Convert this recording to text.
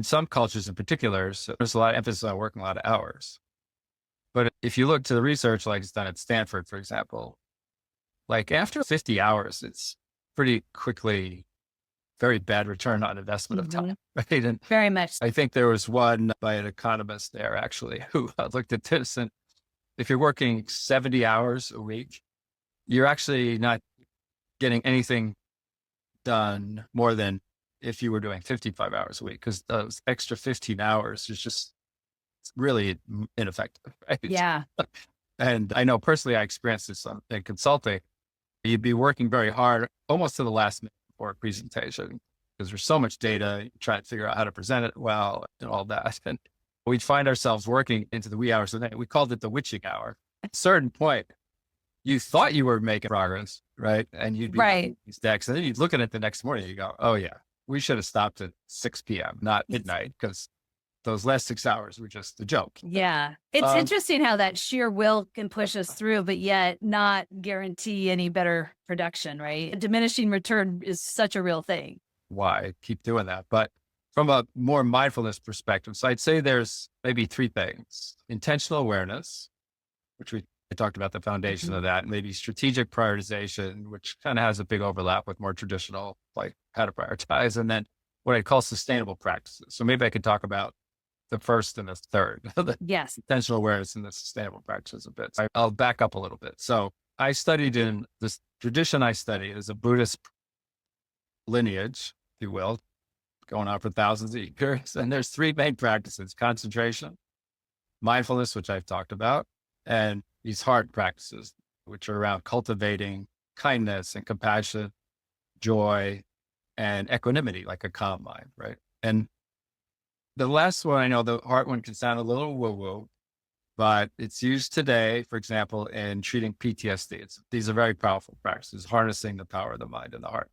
some cultures in particular, so there's a lot of emphasis on working a lot of hours. But if you look to the research, like it's done at Stanford, for example, like after 50 hours, it's pretty quickly very bad return on investment of Mhm. time, right? And Very much. I think there was one by an economist there actually who looked at this, and if you're working 70 hours a week, you're actually not getting anything done more than if you were doing 55 hours a week, because those extra 15 hours is just really ineffective, right? Yeah. And I know personally, I experienced this in consulting. You'd be working very hard almost to the last minute before a presentation because there's so much data. You try to figure out how to present it well and all that. And we'd find ourselves working into the wee hours of the night. We called it the witching hour. At a certain point, you thought you were making progress, right? And you'd be Right. these decks, and then you'd look at it the next morning. You go, "Oh yeah, we should have stopped at 6 p.m., not midnight, because those last 6 hours were just a joke." Yeah. It's Um, interesting how that sheer will can push us through, but yet not guarantee any better production, right? Diminishing return is such a real thing. why keep doing that? But from a more mindfulness perspective, so I'd say there's maybe three things: intentional awareness, which I talked about the foundation Mhm. of that, maybe strategic prioritization, which kind of has a big overlap with more traditional, like how to prioritize, and then what I call sustainable practices. So maybe I could talk about the first and the third, the Yes. intentional awareness and the sustainable practices a bit. I'll back up a little bit. So I studied in this tradition I studied is a Buddhist lineage, if you will, going on for thousands of years. And there's three main practices: concentration, mindfulness, which I've talked about, and these heart practices, which are around cultivating kindness and compassion, joy, and equanimity, like a calm mind, right? And the last one, I know the heart one can sound a little woo woo, but it's used today, for example, in treating PTSD. These are very powerful practices, harnessing the power of the mind and the heart.